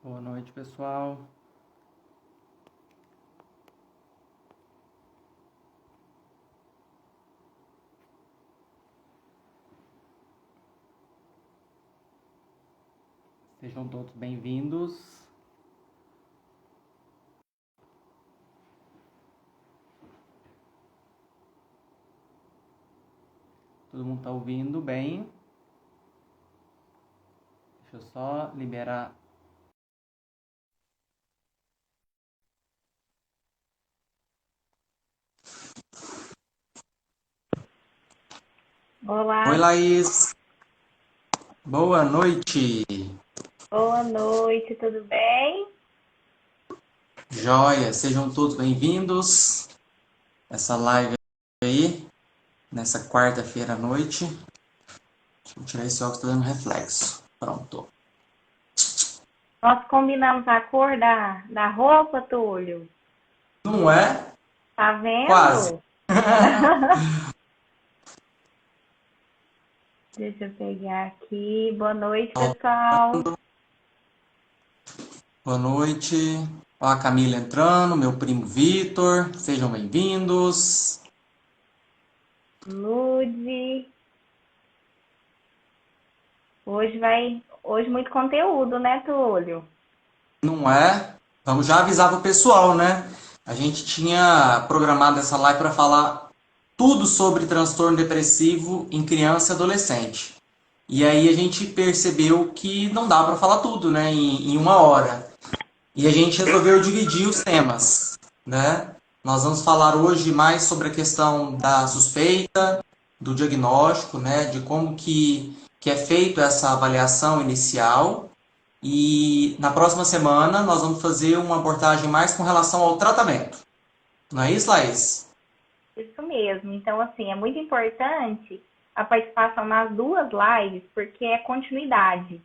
Boa noite, pessoal. Sejam todos bem-vindos. Todo mundo está ouvindo bem? Deixa eu só liberar. Olá. Oi, Laís. Boa noite. Boa noite, tudo bem? Joia, sejam todos bem-vindos. Essa live aí, nessa quarta-feira à noite. Deixa eu tirar esse óculos, tá dando reflexo. Pronto. Nós combinamos a cor da roupa, Túlio. Não é? Tá vendo? Quase. Deixa eu pegar aqui. Boa noite, pessoal. Boa noite. Ó, a Camila entrando, meu primo Vitor. Sejam bem-vindos. Lude. Hoje muito conteúdo, né, Túlio? Não é? Vamos já avisar pro pessoal, né? A gente tinha programado essa live para falar tudo sobre transtorno depressivo em criança e adolescente. E aí a gente percebeu que não dá para falar tudo, né, em uma hora. E a gente resolveu dividir os temas, né? Nós vamos falar hoje mais sobre a questão da suspeita, do diagnóstico, né, de como que é feito essa avaliação inicial. E na próxima semana nós vamos fazer uma abordagem mais com relação ao tratamento. Não é isso, Laís? Isso mesmo. Então, assim, é muito importante a participação nas duas lives, porque é continuidade.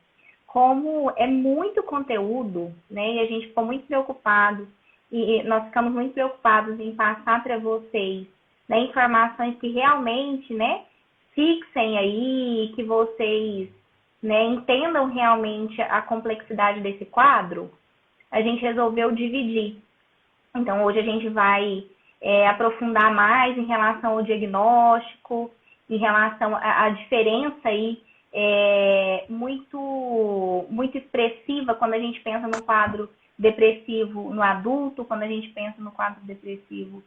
Como é muito conteúdo, né, e a gente ficou muito preocupado, e nós ficamos muito preocupados em passar para vocês, né, informações que realmente, né, fixem aí, que vocês, né, entendam realmente a complexidade desse quadro, a gente resolveu dividir. Então, hoje a gente vai aprofundar mais em relação ao diagnóstico, em relação à diferença aí muito expressiva quando a gente pensa no quadro depressivo no adulto, quando a gente pensa no quadro depressivo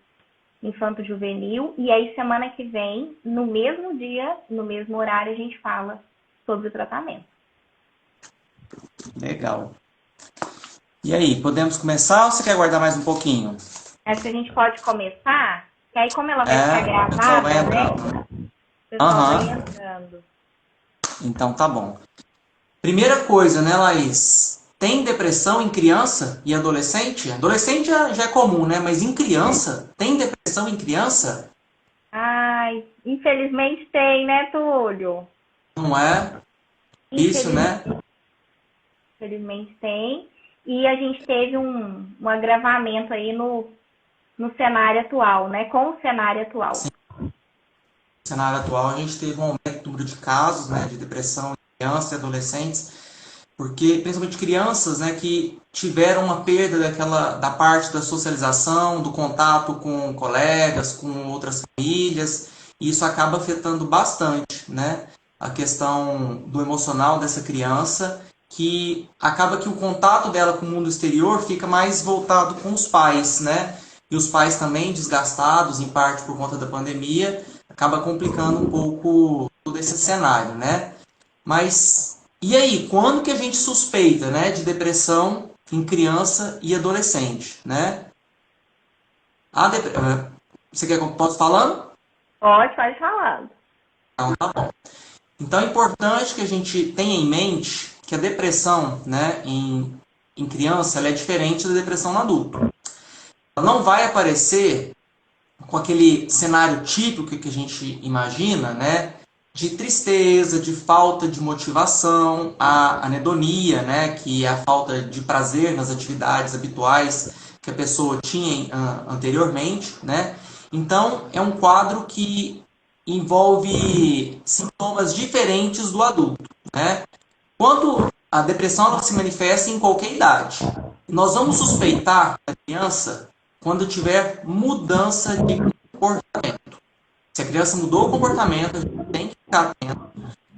infanto-juvenil. E aí, semana que vem, no mesmo dia, no mesmo horário, a gente fala sobre o tratamento. Legal. E aí, podemos começar ou você quer guardar mais um pouquinho? Acho que a gente pode começar, que aí como ela vai ficar O pessoal vai gravada, né? entrando. O pessoal vai entrando. Então tá bom. Primeira coisa, né, Laís? Tem depressão em criança e adolescente? Adolescente já é comum, né? Mas em criança? Tem depressão em criança? Ai, infelizmente tem, né, Túlio? Não é? Isso, né? Infelizmente tem. E a gente teve um agravamento aí no cenário atual, né? Com o cenário atual. Sim. No cenário atual, a gente teve um aumento do número de casos, né, de depressão em crianças e adolescentes, porque principalmente crianças, né, que tiveram uma perda da parte da socialização, do contato com colegas, com outras famílias, e isso acaba afetando bastante, né, a questão do emocional dessa criança, que acaba que o contato dela com o mundo exterior fica mais voltado com os pais, né, e os pais também desgastados, em parte por conta da pandemia, acaba complicando um pouco todo esse cenário, né? Mas e aí, quando que a gente suspeita, né, de depressão em criança e adolescente, né? Você quer que eu possa falando? Pode falar. Então, tá bom. Então é importante que a gente tenha em mente que a depressão, né, em criança, ela é diferente da depressão no adulto. Ela não vai aparecer com aquele cenário típico que a gente imagina, né? De tristeza, de falta de motivação, a anedonia, né? Que é a falta de prazer nas atividades habituais que a pessoa tinha anteriormente, né? Então, é um quadro que envolve sintomas diferentes do adulto, né? Quando a depressão ela se manifesta em qualquer idade, nós vamos suspeitar da criança quando tiver mudança de comportamento. Se a criança mudou o comportamento, a gente tem que ficar atento,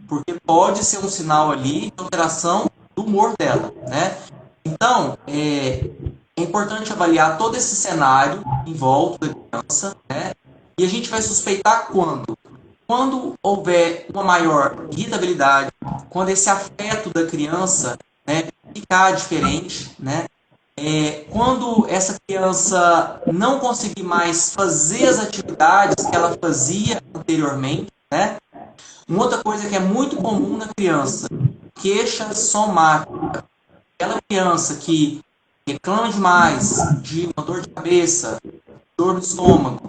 porque pode ser um sinal ali de alteração do humor dela, né? Então, é importante avaliar todo esse cenário em volta da criança, né? E a gente vai suspeitar quando? Quando houver uma maior irritabilidade, quando esse afeto da criança, né, ficar diferente, né? Quando essa criança não conseguir mais fazer as atividades que ela fazia anteriormente, né? Uma outra coisa que é muito comum na criança, queixa somática. Aquela criança que reclama demais de uma dor de cabeça, dor no estômago,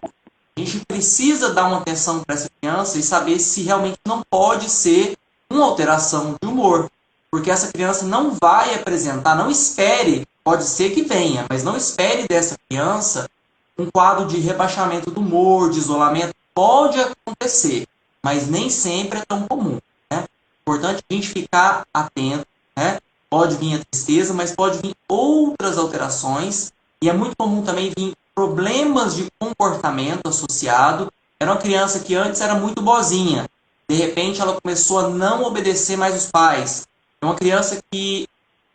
a gente precisa dar uma atenção para essa criança e saber se realmente não pode ser uma alteração de humor. Porque essa criança não vai apresentar, não espere, pode ser que venha, mas não espere dessa criança um quadro de rebaixamento do humor, de isolamento. Pode acontecer, mas nem sempre é tão comum. Né? Importante a gente ficar atento. Né? Pode vir a tristeza, mas pode vir outras alterações. E é muito comum também vir problemas de comportamento associado. Era uma criança que antes era muito boazinha. De repente ela começou a não obedecer mais os pais. É uma criança que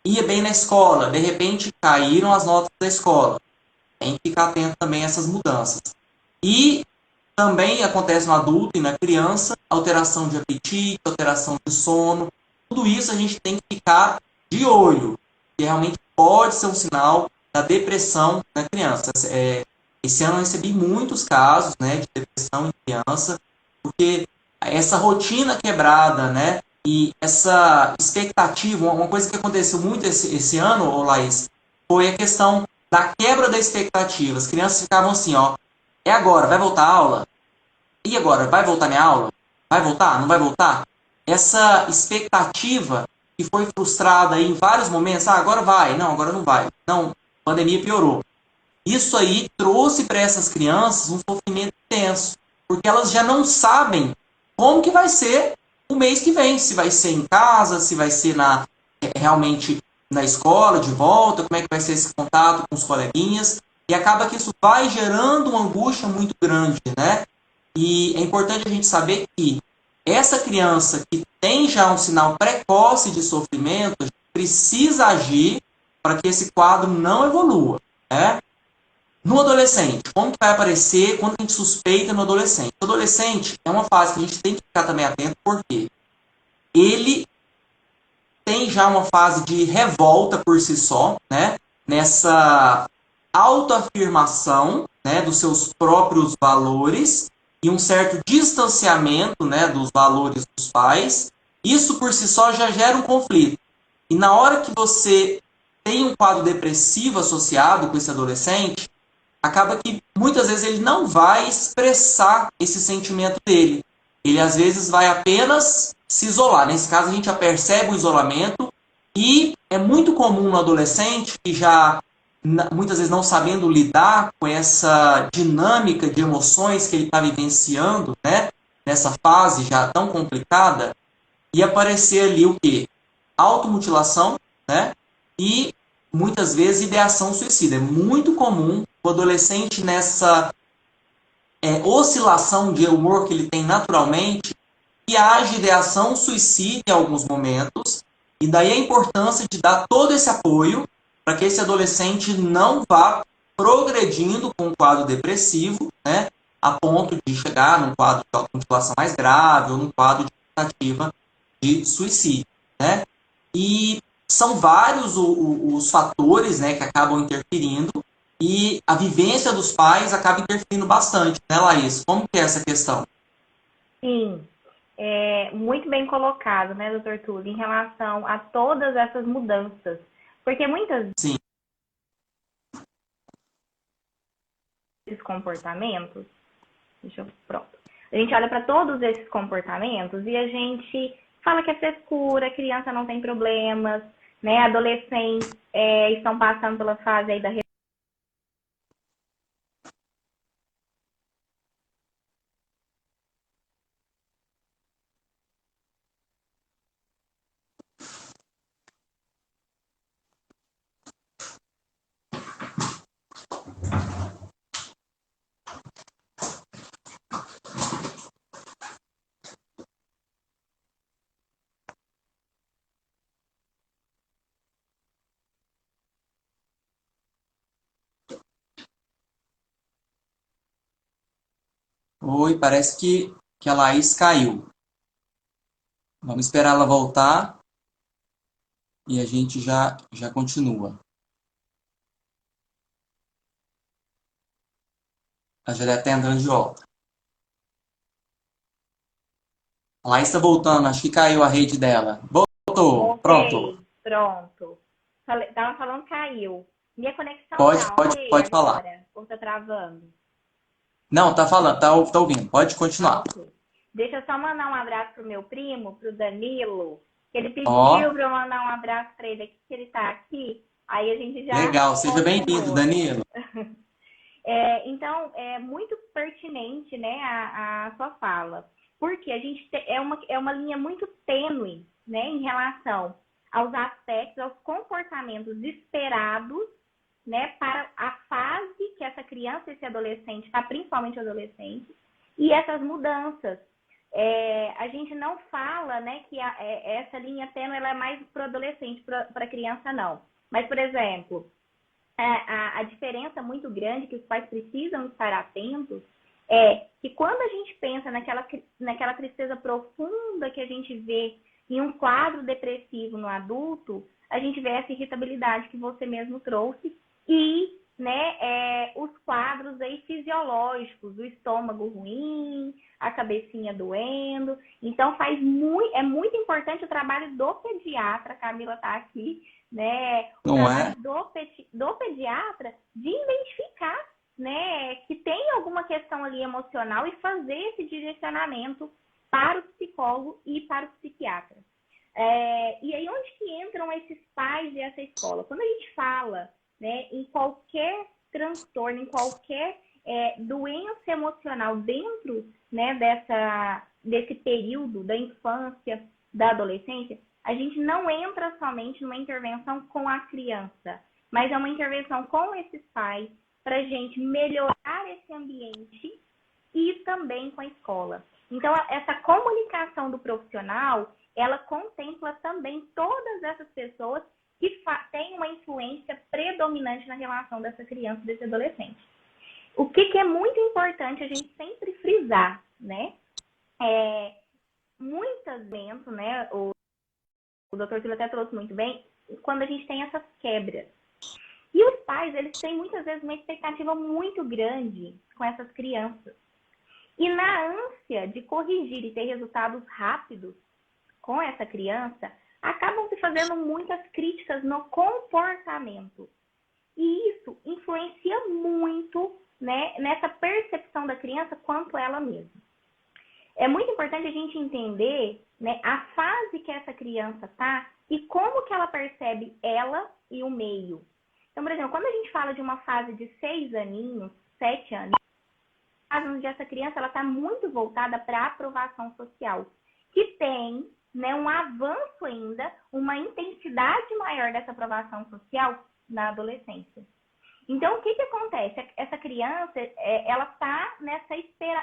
ia bem na escola. De repente caíram as notas da escola. Tem que ficar atento também a essas mudanças. E também acontece no adulto e na criança, alteração de apetite, alteração de sono. Tudo isso a gente tem que ficar de olho. Que realmente pode ser um sinal da depressão na criança. Esse ano eu recebi muitos casos, né, de depressão em criança, porque essa rotina quebrada, né, e essa expectativa, uma coisa que aconteceu muito esse ano, ô Laís, foi a questão da quebra da expectativa. As crianças ficavam assim, ó, é agora, vai voltar a aula? E agora, vai voltar minha aula? Vai voltar? Não vai voltar? Essa expectativa que foi frustrada em vários momentos, agora vai, não, agora não vai. Não, a pandemia piorou. Isso aí trouxe para essas crianças um sofrimento intenso, porque elas já não sabem como que vai ser o mês que vem, se vai ser em casa, se vai ser realmente na escola, de volta, como é que vai ser esse contato com os coleguinhas, e acaba que isso vai gerando uma angústia muito grande, né? E é importante a gente saber que essa criança que tem já um sinal precoce de sofrimento precisa agir para que esse quadro não evolua, né? No adolescente, como que vai aparecer quando a gente suspeita no adolescente? O adolescente é uma fase que a gente tem que ficar também atento, porque ele tem já uma fase de revolta por si só, né? Nessa autoafirmação, né, dos seus próprios valores e um certo distanciamento, né, dos valores dos pais. Isso por si só já gera um conflito. E na hora que você tem um quadro depressivo associado com esse adolescente, acaba que muitas vezes ele não vai expressar esse sentimento dele. Ele às vezes vai apenas se isolar. Nesse caso a gente já percebe o isolamento e é muito comum no adolescente que já muitas vezes não sabendo lidar com essa dinâmica de emoções que ele está vivenciando, né, nessa fase já tão complicada, e aparecer ali o quê? Automutilação, né, e muitas vezes ideação suicida. É muito comum o adolescente nessa oscilação de humor que ele tem naturalmente e age ideação suicida em alguns momentos, e daí a importância de dar todo esse apoio para que esse adolescente não vá progredindo com um quadro depressivo, né, a ponto de chegar num quadro de automutilação mais grave ou num quadro de tentativa de suicídio, né? E são vários os fatores, né, que acabam interferindo e a vivência dos pais acaba interferindo bastante, né, Laís? Como que é essa questão? Sim, muito bem colocado, né, doutor Túlio, em relação a todas essas mudanças. Porque muitas Sim. vezes comportamentos Pronto. A gente olha para todos esses comportamentos e a gente fala que é frescura, a criança não tem problemas, né? Adolescentes estão passando pela fase aí da. Oi, parece que a Laís caiu. Vamos esperar ela voltar e a gente já continua. Ela já deve estar entrando de volta. A Laís está voltando, acho que caiu a rede dela. Voltou, pronto. Ok, pronto. Tava falando que caiu. Minha conexão Pode, tá pode, ok pode falar. agora? Ou tá travando? Não, tá falando, tá ouvindo. Pode continuar. Ok. Deixa eu só mandar um abraço pro meu primo, pro Danilo, que ele pediu Ó, para eu mandar um abraço para ele aqui, que ele tá aqui. Aí a gente já legal. Seja bem-vindo, continua. Danilo. Então, é muito pertinente, né, a sua fala, porque a gente é uma linha muito tênue, né, em relação aos aspectos, aos comportamentos esperados, né, para a fase que essa criança, esse adolescente está, principalmente o adolescente, e essas mudanças. A gente não fala, né, que essa linha tênue ela é mais para o adolescente, para a criança não. Mas, por exemplo, a diferença muito grande que os pais precisam estar atentos é que quando a gente pensa naquela tristeza profunda que a gente vê em um quadro depressivo no adulto, a gente vê essa irritabilidade que você mesmo trouxe e, né, os quadros aí fisiológicos, o estômago ruim, a cabecinha doendo. Então, é muito importante o trabalho do pediatra, a Camila está aqui, né, o Não é? trabalho do pediatra de identificar, né, que tem alguma questão ali emocional e fazer esse direcionamento para o psicólogo e para o psiquiatra. E aí, onde que entram esses pais e essa escola? Quando a gente fala, né, em qualquer transtorno, em qualquer doença emocional dentro, né, desse período da infância, da adolescência, a gente não entra somente numa intervenção com a criança, mas é uma intervenção com esses pais para a gente melhorar esse ambiente e também com a escola. Então, essa comunicação do profissional, ela contempla também todas essas pessoas que têm uma influência predominante na relação dessa criança e desse adolescente. O que é muito importante a gente sempre frisar, né? Muitas vezes, né, o doutor Silvio até trouxe muito bem, quando a gente tem essas quebras. E os pais, eles têm muitas vezes uma expectativa muito grande com essas crianças. E na ânsia de corrigir e ter resultados rápidos com essa criança, acabam se fazendo muitas críticas no comportamento. E isso influencia muito, né, nessa percepção da criança quanto ela mesma. É muito importante a gente entender, né, a fase que essa criança está e como que ela percebe ela e o meio. Então, por exemplo, quando a gente fala de uma fase de 6 aninhos, 7 anos, onde essa criança está muito voltada para a aprovação social, que tem, né, um avanço ainda, uma intensidade maior dessa aprovação social na adolescência. Então, o que acontece? Essa criança, ela está nessa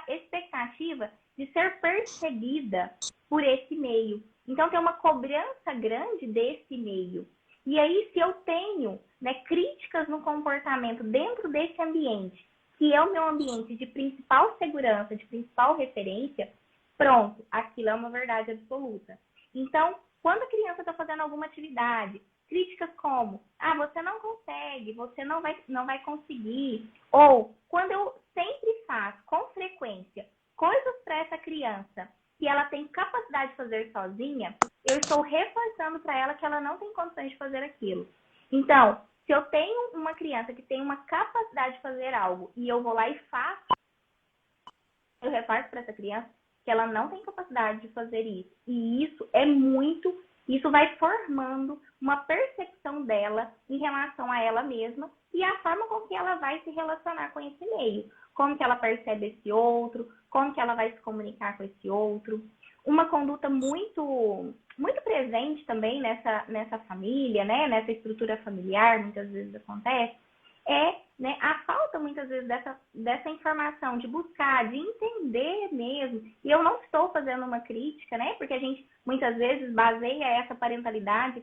expectativa de ser percebida por esse meio. Então, tem uma cobrança grande desse meio. E aí, se eu tenho, né, críticas no comportamento dentro desse ambiente, que é o meu ambiente de principal segurança, de principal referência, pronto, aquilo é uma verdade absoluta. Então, quando a criança está fazendo alguma atividade, críticas como, você não consegue, você não vai conseguir, ou quando eu sempre faço com frequência coisas para essa criança que ela tem capacidade de fazer sozinha, eu estou reforçando para ela que ela não tem condições de fazer aquilo. Então, se eu tenho uma criança que tem uma capacidade de fazer algo e eu vou lá e faço, eu reparto para essa criança que ela não tem capacidade de fazer isso. E isso vai formando uma percepção dela em relação a ela mesma e a forma com que ela vai se relacionar com esse meio. Como que ela percebe esse outro, como que ela vai se comunicar com esse outro. Uma conduta muito presente também nessa família, né, nessa estrutura familiar, muitas vezes acontece, é, né, a falta, muitas vezes, dessa informação, de buscar, de entender mesmo. E eu não estou fazendo uma crítica, né, porque a gente, muitas vezes, baseia essa parentalidade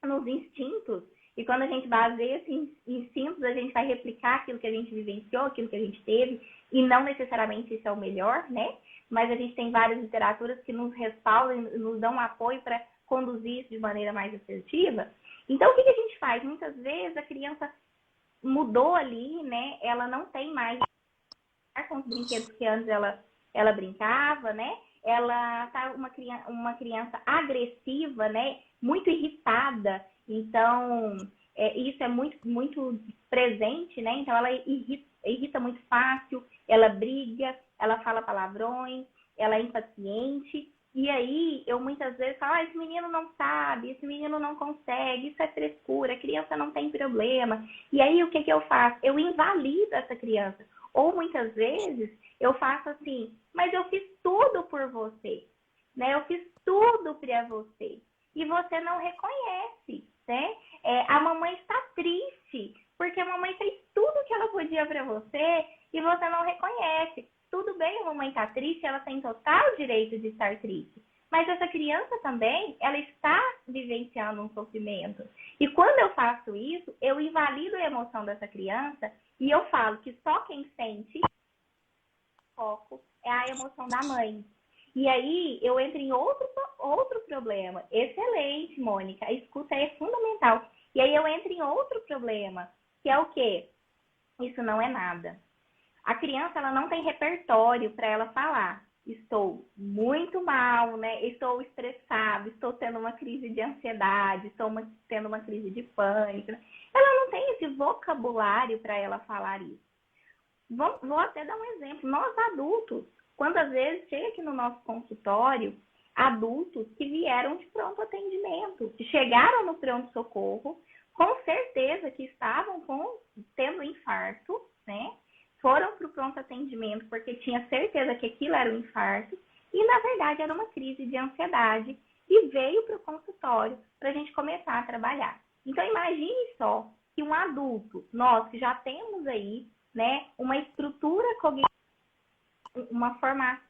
nos instintos. E quando a gente baseia esses instintos, a gente vai replicar aquilo que a gente vivenciou, aquilo que a gente teve, e não necessariamente isso é o melhor, né? Mas a gente tem várias literaturas que nos respaldam, nos dão apoio para conduzir isso de maneira mais assertiva. Então, o que a gente faz? Muitas vezes a criança mudou ali, né? Ela não tem mais com os brinquedos que antes ela brincava, né? Ela tá uma criança agressiva, né? Muito irritada. Então, isso é muito presente, né? Então, ela irrita muito fácil, ela briga, ela fala palavrões, ela é impaciente. E aí, eu muitas vezes falo, esse menino não sabe, esse menino não consegue, isso é frescura, a criança não tem problema. E aí, o que eu faço? Eu invalido essa criança. Ou, muitas vezes, eu faço assim, mas eu fiz tudo por você, né? Eu fiz tudo para você. E você não reconhece, né? A mamãe está triste, porque a mamãe fez tudo que ela podia para você e você não reconhece. Tudo bem, a mamãe está triste, ela tem total direito de estar triste. Mas essa criança também, ela está vivenciando um sofrimento. E quando eu faço isso, eu invalido a emoção dessa criança e eu falo que só quem sente foco é a emoção da mãe. E aí eu entro em outro problema. Excelente, Mônica. A escuta é fundamental. E aí eu entro em outro problema, que é o quê? Isso não é nada. A criança, ela não tem repertório para ela falar. Estou muito mal, né? Estou estressado, estou tendo uma crise de ansiedade, estou tendo uma crise de pânico. Ela não tem esse vocabulário para ela falar isso. Vou até dar um exemplo. Nós adultos, quantas vezes chega aqui no nosso consultório adultos que vieram de pronto atendimento, que chegaram no pronto-socorro, com certeza que estavam tendo infarto, né? Foram para o pronto atendimento porque tinha certeza que aquilo era um infarto e, na verdade, era uma crise de ansiedade e veio para o consultório para a gente começar a trabalhar. Então, imagine só que um adulto, nós que já temos aí, né, uma estrutura cognitiva,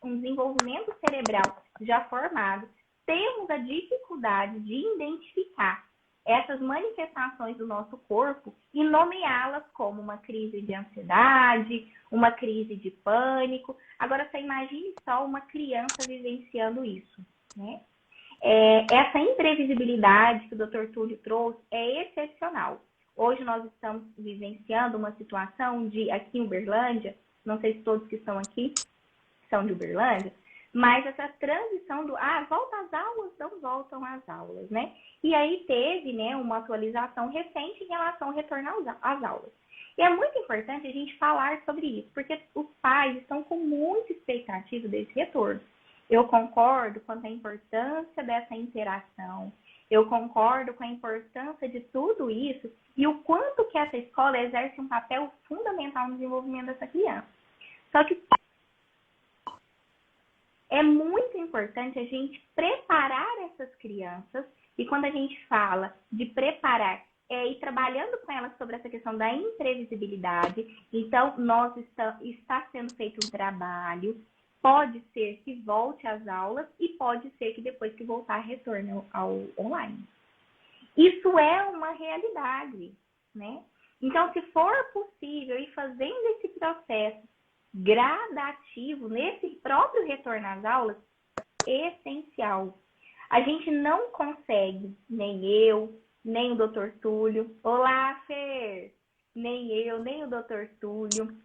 um desenvolvimento cerebral já formado, temos a dificuldade de identificar essas manifestações do nosso corpo e nomeá-las como uma crise de ansiedade, uma crise de pânico. Agora, você imagine só uma criança vivenciando isso, né? Essa imprevisibilidade que o Dr. Túlio trouxe é excepcional. Hoje nós estamos vivenciando uma situação aqui em Uberlândia, não sei se todos que estão aqui são de Uberlândia, mas essa transição volta às aulas, não voltam às aulas, né? E aí teve, né, uma atualização recente em relação ao retorno às aulas. E é muito importante a gente falar sobre isso, porque os pais estão com muita expectativa desse retorno. Eu concordo quanto à importância dessa interação, eu concordo com a importância de tudo isso e o quanto que essa escola exerce um papel fundamental no desenvolvimento dessa criança. Só que é muito importante a gente preparar essas crianças, e quando a gente fala de preparar, é ir trabalhando com elas sobre essa questão da imprevisibilidade. Então, está sendo feito um trabalho, pode ser que volte às aulas e pode ser que depois que voltar retorne ao online. Isso é uma realidade, né? Então, se for possível ir fazendo esse processo gradativo, nesse próprio retorno às aulas, é essencial. A gente não consegue, nem eu, nem o Dr. Túlio, olá, Fer, nem eu, nem o Dr. Túlio,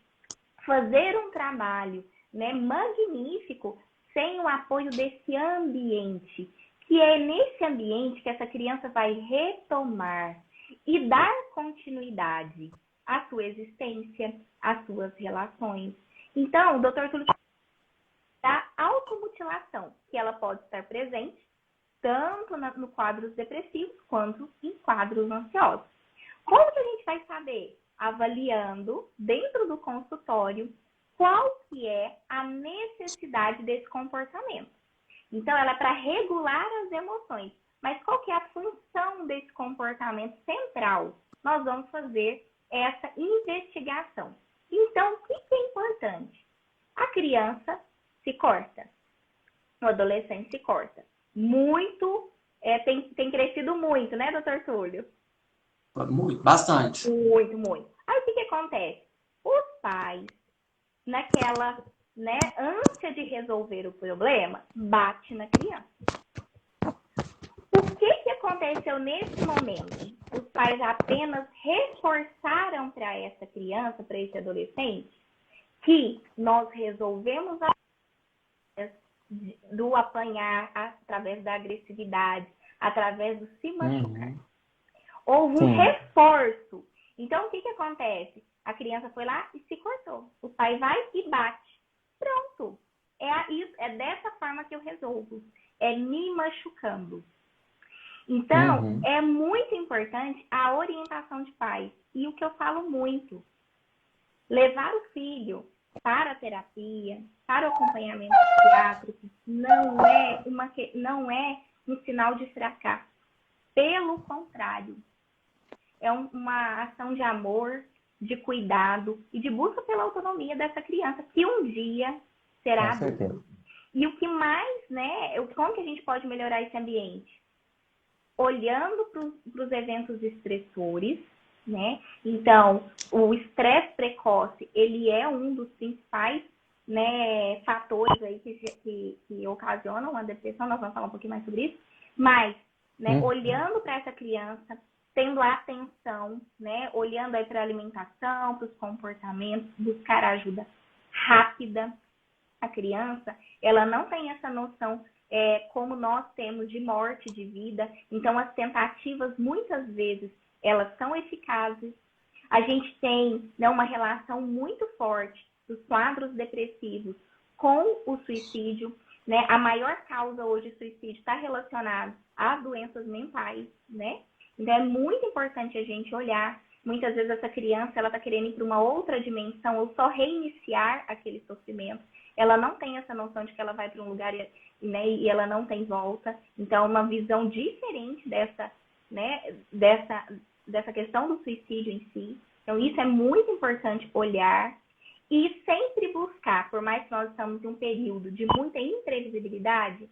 fazer um trabalho, né, magnífico sem o apoio desse ambiente, que é nesse ambiente que essa criança vai retomar e dar continuidade à sua existência, às suas relações. Então, o Dr. Túlio da automutilação, que ela pode estar presente tanto no quadros depressivos quanto em quadros ansiosos. Como que a gente vai saber? Avaliando dentro do consultório qual que é a necessidade desse comportamento. Então, ela é para regular as emoções. Mas qual que é a função desse comportamento central? Nós vamos fazer essa investigação. Então, o que é importante? A criança se corta. O adolescente se corta. Muito, tem crescido muito, né, doutor Túlio? Muito, bastante. Muito, muito. Aí o que acontece? Os pais, naquela ânsia de resolver o problema, bate na criança. O que aconteceu nesse momento? Os pais apenas reforçaram para essa criança, para esse adolescente, que nós resolvemos do apanhar através da agressividade, através do se machucar. Houve um reforço. Então, o que acontece? A criança foi lá e se cortou. O pai vai e bate. Pronto. É dessa forma que eu resolvo. É me machucando. Então, é muito importante a orientação de pais. E o que eu falo muito, levar o filho para a terapia, para o acompanhamento psiquiátrico, não é um sinal de fracasso. Pelo contrário, é uma ação de amor, de cuidado e de busca pela autonomia dessa criança, que um dia será adulto. E o que mais, como que a gente pode melhorar esse ambiente? Olhando para os eventos estressores, né? Então, o estresse precoce, ele é um dos principais, fatores aí que ocasionam a depressão. Nós vamos falar um pouquinho mais sobre isso. Mas, olhando para essa criança, tendo atenção, olhando aí para a alimentação, para os comportamentos, buscar ajuda rápida. A criança, ela não tem essa noção como nós temos de morte, de vida. Então, as tentativas, muitas vezes, elas são eficazes. A gente tem uma relação muito forte dos quadros depressivos com o suicídio. A maior causa hoje de suicídio está relacionada a doenças mentais, Então, é muito importante a gente olhar. Muitas vezes essa criança ela está querendo ir para uma outra dimensão ou só reiniciar aquele sofrimento. Ela não tem essa noção de que ela vai para um lugar e ela não tem volta. Então, uma visão diferente dessa questão do suicídio em si. Então, isso é muito importante olhar e sempre buscar, por mais que nós estamos em um período de muita imprevisibilidade,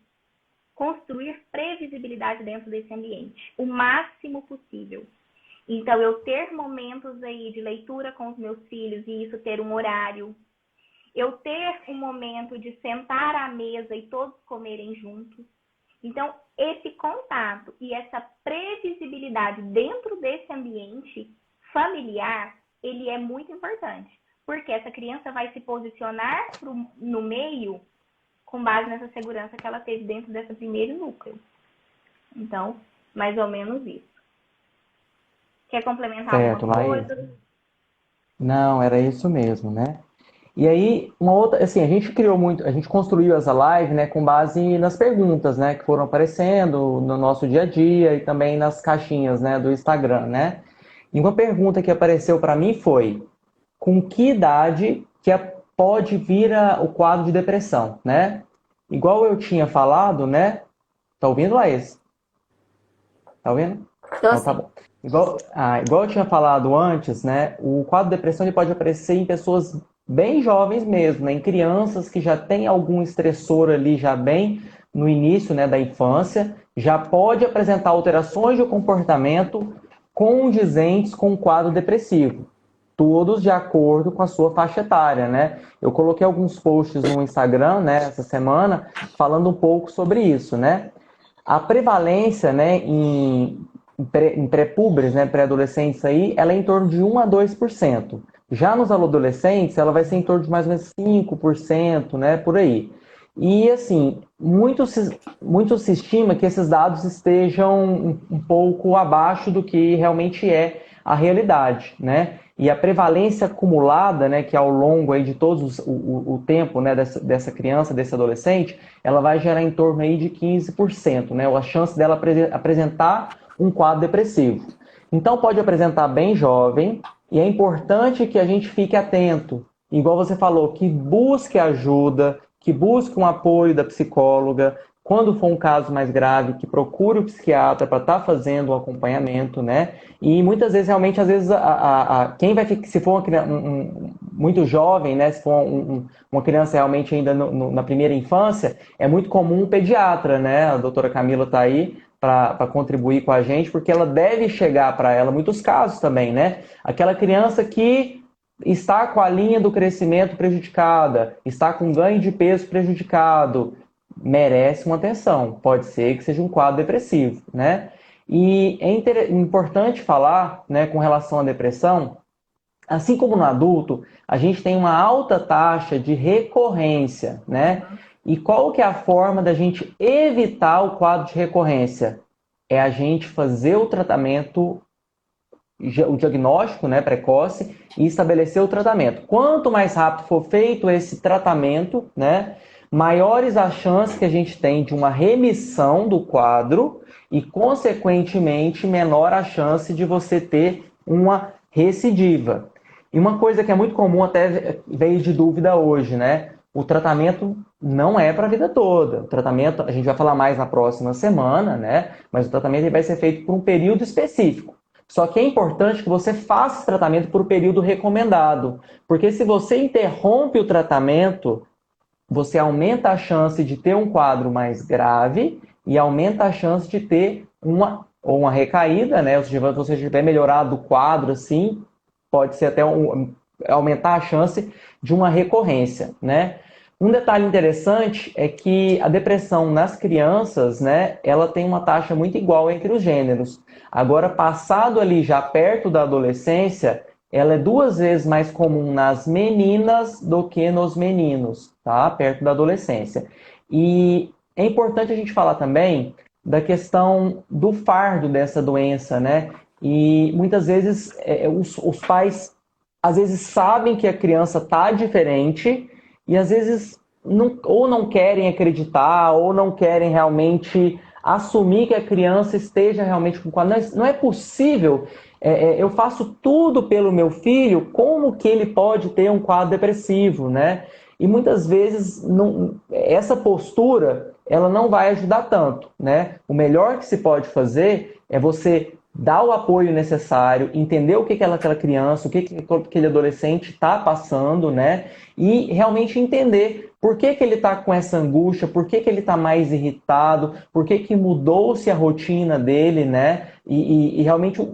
construir previsibilidade dentro desse ambiente, o máximo possível. Então, eu ter momentos aí de leitura com os meus filhos e isso ter um horário. Eu ter um momento de sentar à mesa e todos comerem juntos. Então, esse contato e essa previsibilidade dentro desse ambiente familiar, ele é muito importante. Porque essa criança vai se posicionar no meio com base nessa segurança que ela teve dentro desse primeiro núcleo. Então, mais ou menos isso. Quer complementar alguma coisa? Não, era isso mesmo, né? E aí, uma outra, assim, a gente construiu essa live, com base nas perguntas, que foram aparecendo no nosso dia a dia e também nas caixinhas, do Instagram, E uma pergunta que apareceu para mim foi: com que idade que pode vir o quadro de depressão, Igual eu tinha falado, Tá ouvindo, Laís? Tá ouvindo? Então, tá bom. Igual eu tinha falado antes, o quadro de depressão ele pode aparecer em pessoas bem jovens mesmo, em crianças que já têm algum estressor ali já bem no início, da infância, já pode apresentar alterações de comportamento condizentes com o quadro depressivo. Todos de acordo com a sua faixa etária, Eu coloquei alguns posts no Instagram, essa semana, falando um pouco sobre isso, A prevalência, em pré-púberes, pré-adolescentes aí, ela é em torno de 1 a 2%. Já nos adolescentes, ela vai ser em torno de mais ou menos 5%, por aí. E, assim, muito se estima que esses dados estejam um pouco abaixo do que realmente é a realidade, né? E a prevalência acumulada, né, que ao longo aí de o tempo, né, dessa criança, desse adolescente, ela vai gerar em torno aí de 15%, né? A chance dela apresentar um quadro depressivo. Então pode apresentar bem jovem, e é importante que a gente fique atento, igual você falou, que busque ajuda, que busque um apoio da psicóloga, quando for um caso mais grave, que procure o psiquiatra para estar fazendo o acompanhamento, né? E muitas vezes, realmente, às vezes, quem vai ficar, se for uma criança, muito jovem, né? Se for uma criança realmente ainda na primeira infância, é muito comum um pediatra, né? A doutora Camila está aí para contribuir com a gente, porque ela deve chegar para ela, muitos casos também, né? Aquela criança que está com a linha do crescimento prejudicada, está com ganho de peso prejudicado, merece uma atenção. Pode ser que seja um quadro depressivo, né? E é importante falar, né, com relação à depressão, assim como no adulto, a gente tem uma alta taxa de recorrência, né? E qual que é a forma da gente evitar o quadro de recorrência? É a gente fazer o tratamento, o diagnóstico, né, precoce, e estabelecer o tratamento. Quanto mais rápido for feito esse tratamento, né, maiores as chances que a gente tem de uma remissão do quadro e, consequentemente, menor a chance de você ter uma recidiva. E uma coisa que é muito comum, até veio de dúvida hoje, né? O tratamento não é para a vida toda. O tratamento, a gente vai falar mais na próxima semana, né? Mas o tratamento ele vai ser feito por um período específico. Só que é importante que você faça esse tratamento por um período recomendado. Porque se você interrompe o tratamento, você aumenta a chance de ter um quadro mais grave e aumenta a chance de ter uma recaída, né? Ou seja, se você tiver melhorado o quadro, assim, pode ser até aumentar a chance de uma recorrência, né? Um detalhe interessante é que a depressão nas crianças, né, ela tem uma taxa muito igual entre os gêneros. Agora, passado ali já perto da adolescência, ela é 2 vezes mais comum nas meninas do que nos meninos, tá? Perto da adolescência. E é importante a gente falar também da questão do fardo dessa doença, né? E muitas vezes os pais às vezes sabem que a criança está diferente e às vezes ou não querem acreditar ou não querem realmente assumir que a criança esteja realmente com quadro. Não é possível, eu faço tudo pelo meu filho, como que ele pode ter um quadro depressivo, né? E muitas vezes essa postura ela não vai ajudar tanto, né? O melhor que se pode fazer é você dar o apoio necessário, entender o que aquela criança, o que aquele adolescente está passando, né? E realmente entender por que ele está com essa angústia, por que ele está mais irritado, por que mudou-se a rotina dele, né? E realmente,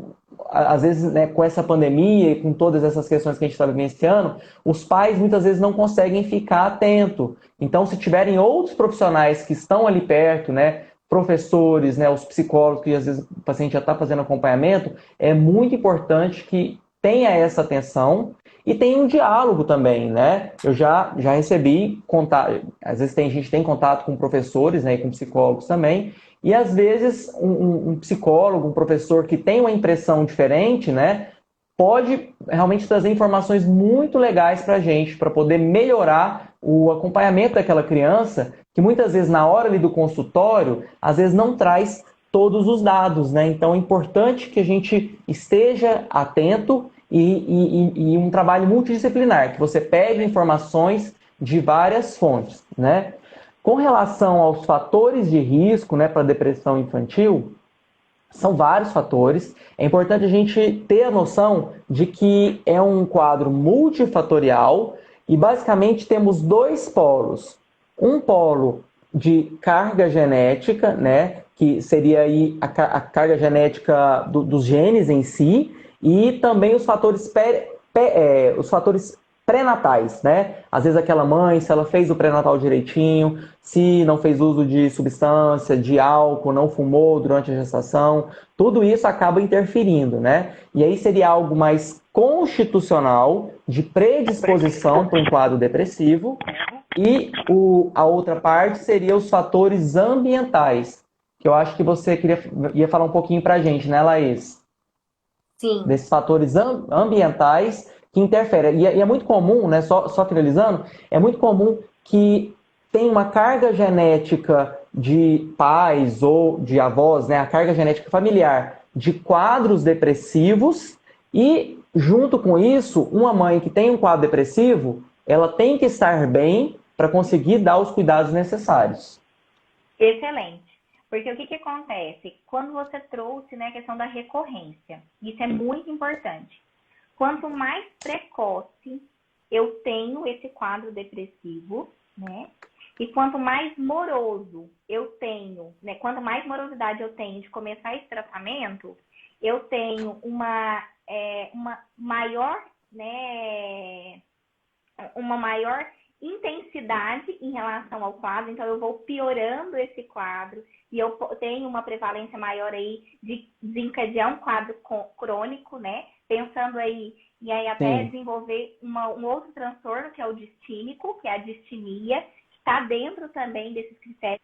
às vezes, né, com essa pandemia e com todas essas questões que a gente está vivenciando, os pais muitas vezes não conseguem ficar atento. Então, se tiverem outros profissionais que estão ali perto, né? Professores, né, os psicólogos, que às vezes o paciente já está fazendo acompanhamento, é muito importante que tenha essa atenção e tenha um diálogo também, né? Eu já recebi contato, às vezes a gente tem contato com professores, né, e com psicólogos também, e às vezes um psicólogo, um professor que tem uma impressão diferente, né, pode realmente trazer informações muito legais para a gente, para poder melhorar o acompanhamento daquela criança, que muitas vezes na hora ali do consultório, às vezes não traz todos os dados, né? Então é importante que a gente esteja atento e um trabalho multidisciplinar, que você pegue informações de várias fontes, né? Com relação aos fatores de risco, né, para depressão infantil, são vários fatores. É importante a gente ter a noção de que é um quadro multifatorial e basicamente temos 2 polos. Um polo de carga genética, né, que seria aí a carga genética dos genes em si, e também os fatores pré-natais, né? Às vezes aquela mãe, se ela fez o pré-natal direitinho, se não fez uso de substância, de álcool, não fumou durante a gestação, tudo isso acaba interferindo, né? E aí seria algo mais constitucional, de predisposição para um quadro depressivo, e a outra parte seria os fatores ambientais, que eu acho que você ia falar um pouquinho para a gente, né, Laís? Sim, desses fatores ambientais que interferem. E é muito comum, né, só finalizando, é muito comum que tem uma carga genética de pais ou de avós, né, a carga genética familiar de quadros depressivos e, junto com isso, uma mãe que tem um quadro depressivo, ela tem que estar bem para conseguir dar os cuidados necessários. excelente. Porque o que, que acontece? Quando você trouxe, né, a questão da recorrência, isso é muito importante. Quanto mais precoce eu tenho esse quadro depressivo, né? E quanto mais moroso eu tenho, né? Quanto mais morosidade eu tenho de começar esse tratamento, eu tenho uma maior, né? Uma maior intensidade em relação ao quadro, então eu vou piorando esse quadro e eu tenho uma prevalência maior aí de desencadear um quadro crônico, né? Pensando aí e aí até Sim. desenvolver um outro transtorno, que é o distímico, que é a distimia, que está dentro também desses critérios.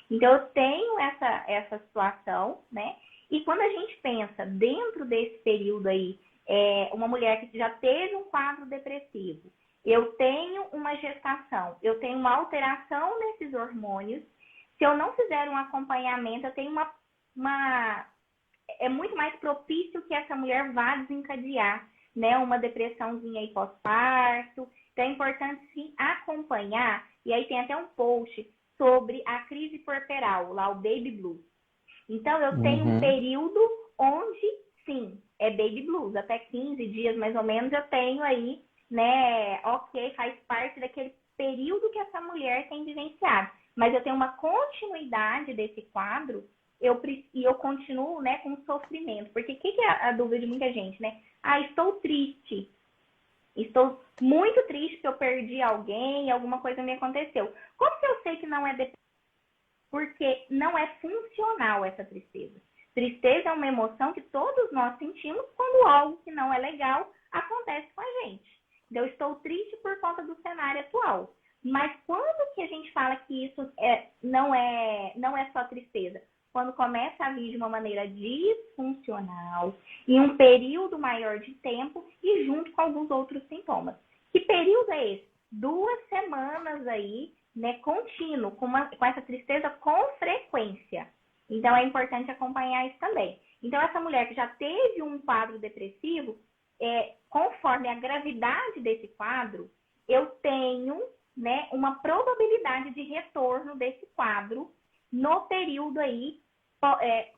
Então eu tenho essa situação, né? E quando a gente pensa dentro desse período aí, uma mulher que já teve um quadro depressivo, eu tenho uma gestação, eu tenho uma alteração nesses hormônios, se eu não fizer um acompanhamento, eu tenho é muito mais propício que essa mulher vá desencadear, né, uma depressãozinha aí pós-parto. Então é importante sim acompanhar, e aí tem até um post sobre a crise puerperal, lá o baby blues. Então eu tenho um Uhum. período onde sim, é baby blues, até 15 dias mais ou menos eu tenho aí, né, ok, faz parte daquele período que essa mulher tem vivenciado. Mas eu tenho uma continuidade desse quadro e eu continuo, né, com sofrimento. Porque o que é a dúvida de muita gente, né? Ah, estou triste. Estou muito triste que eu perdi alguém, alguma coisa me aconteceu. Como que eu sei que não é depressão? Porque não é funcional essa tristeza. Tristeza é uma emoção que todos nós sentimos quando algo que não é legal acontece com a gente. Então, eu estou triste por conta do cenário atual. Mas quando que a gente fala que isso não é só tristeza? Quando começa a vir de uma maneira disfuncional, em um período maior de tempo e junto com alguns outros sintomas. Que período é esse? 2 semanas aí, né, contínuo, com essa tristeza com frequência. Então, é importante acompanhar isso também. Então, essa mulher que já teve um quadro depressivo, conforme a gravidade desse quadro, eu tenho, né, uma probabilidade de retorno desse quadro no período aí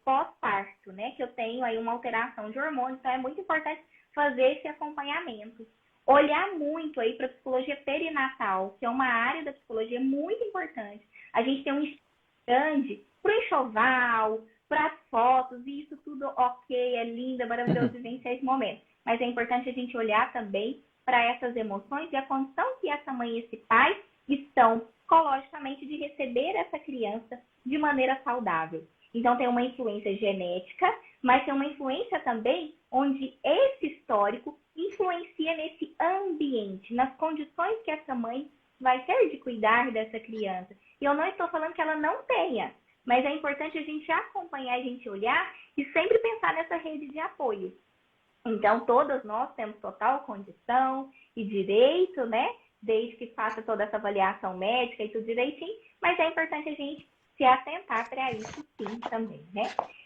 pós-parto, né, que eu tenho aí uma alteração de hormônio. Então, é muito importante fazer esse acompanhamento. Olhar muito aí para a psicologia perinatal, que é uma área da psicologia muito importante. A gente tem um estudo grande para o enxoval, para as fotos, e isso tudo ok, é lindo, é maravilhoso vivenciar esse momento. Mas é importante a gente olhar também para essas emoções e a condição que essa mãe e esse pai estão psicologicamente de receber essa criança de maneira saudável. Então tem uma influência genética, mas tem uma influência também onde esse histórico influencia nesse ambiente, nas condições que essa mãe vai ter de cuidar dessa criança. E eu não estou falando que ela não tenha, mas é importante a gente acompanhar, a gente olhar e sempre pensar nessa rede de apoio. Então, todas nós temos total condição e direito, né? Desde que faça toda essa avaliação médica e tudo direitinho, mas é importante a gente se atentar para isso sim também, né?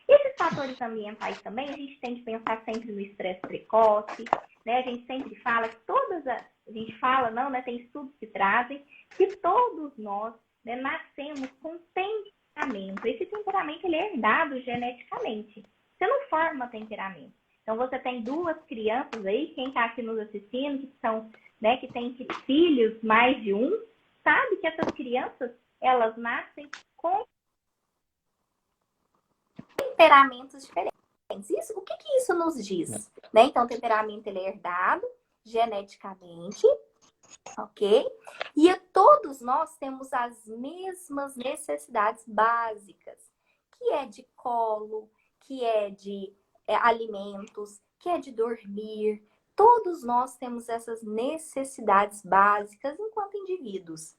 Esses fatores ambientais também, a gente tem que pensar sempre no estresse precoce, né? A gente sempre fala que a gente fala, não, né? Tem estudos que trazem que todos nós, né, nascemos com temperamento. Esse temperamento, ele é herdado geneticamente. Você não forma temperamento. Então, você tem 2 crianças aí, quem está aqui nos assistindo, que são, né, que tem filhos, mais de um, sabe que essas crianças, elas nascem com temperamentos diferentes. O que isso nos diz? Né? Então, o temperamento ele é herdado geneticamente, ok? E todos nós temos as mesmas necessidades básicas, que é de colo, que é de alimentos, que é de dormir. Todos nós temos essas necessidades básicas enquanto indivíduos.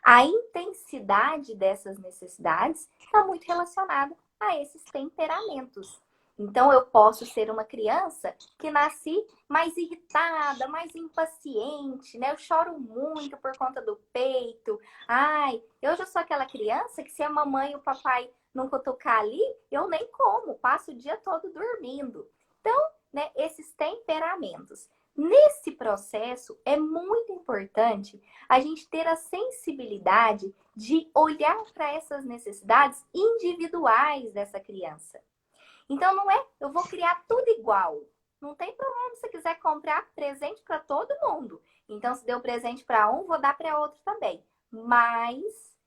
A intensidade dessas necessidades está muito relacionada a esses temperamentos. Então, eu posso ser uma criança que nasci mais irritada, mais impaciente, né? Eu choro muito por conta do peito. Ai, eu já sou aquela criança que se a mamãe e o papai não cutucar ali, eu nem como, passo o dia todo dormindo. Então, né, esses temperamentos. Nesse processo, é muito importante a gente ter a sensibilidade de olhar para essas necessidades individuais dessa criança. Então, não é, eu vou criar tudo igual. Não tem problema se você quiser comprar presente para todo mundo. Então, se deu presente para um, vou dar para outro também. Mas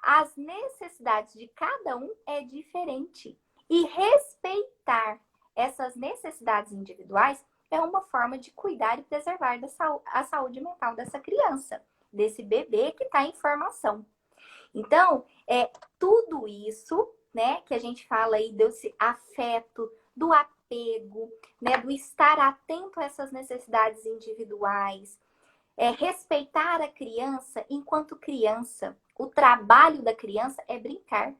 as necessidades de cada um é diferente. E respeitar essas necessidades individuais é uma forma de cuidar e preservar a saúde mental dessa criança, desse bebê que está em formação. Então, tudo isso, né, que a gente fala aí desse afeto, do apego, né, do estar atento a essas necessidades individuais, respeitar a criança enquanto criança. O trabalho da criança é brincar.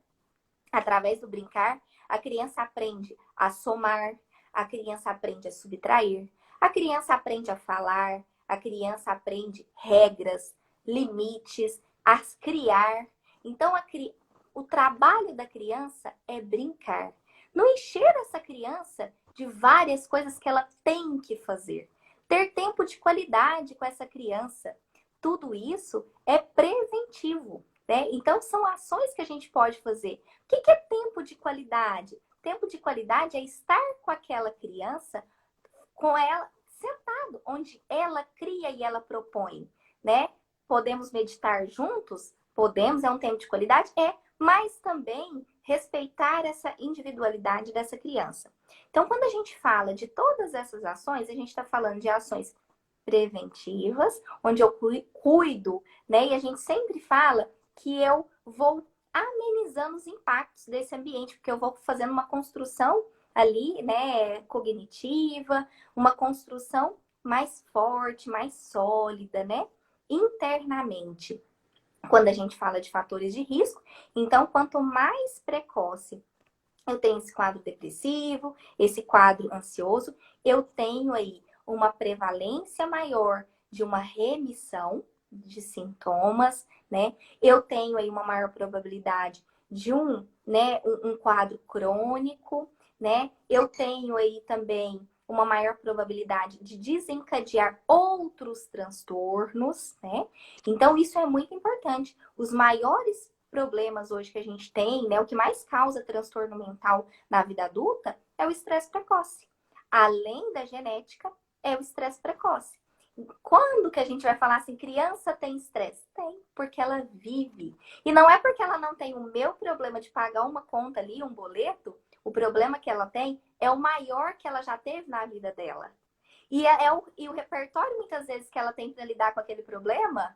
Através do brincar, a criança aprende a somar, a criança aprende a subtrair, a criança aprende a falar, a criança aprende regras, limites, a criar. Então, o trabalho da criança é brincar. Não encher essa criança de várias coisas que ela tem que fazer. Ter tempo de qualidade com essa criança. Tudo isso é preventivo, né? Então, são ações que a gente pode fazer. O que é tempo de qualidade? Tempo de qualidade é estar com aquela criança, com ela sentado, onde ela cria e ela propõe, né? Podemos meditar juntos? Podemos, é um tempo de qualidade? Mas também respeitar essa individualidade dessa criança. Então, quando a gente fala de todas essas ações, a gente está falando de ações preventivas, onde eu cuido, né? E a gente sempre fala que eu vou amenizando os impactos desse ambiente, porque eu vou fazendo uma construção ali, né, cognitiva, uma construção mais forte, mais sólida, né, internamente. Quando a gente fala de fatores de risco, então, quanto mais precoce eu tenho esse quadro depressivo, esse quadro ansioso, eu tenho aí uma prevalência maior de uma remissão de sintomas, né? Eu tenho aí uma maior probabilidade de um quadro crônico, né? Eu tenho aí também uma maior probabilidade de desencadear outros transtornos, né? Então, isso é muito importante. Os maiores problemas hoje que a gente tem, né? O que mais causa transtorno mental na vida adulta é o estresse precoce. Além da genética, é o estresse precoce. Quando que a gente vai falar assim, criança tem estresse? Tem, porque ela vive. E não é porque ela não tem o meu problema de pagar uma conta ali, um boleto, o problema que ela tem é o maior que ela já teve na vida dela. E o repertório, muitas vezes, que ela tem para lidar com aquele problema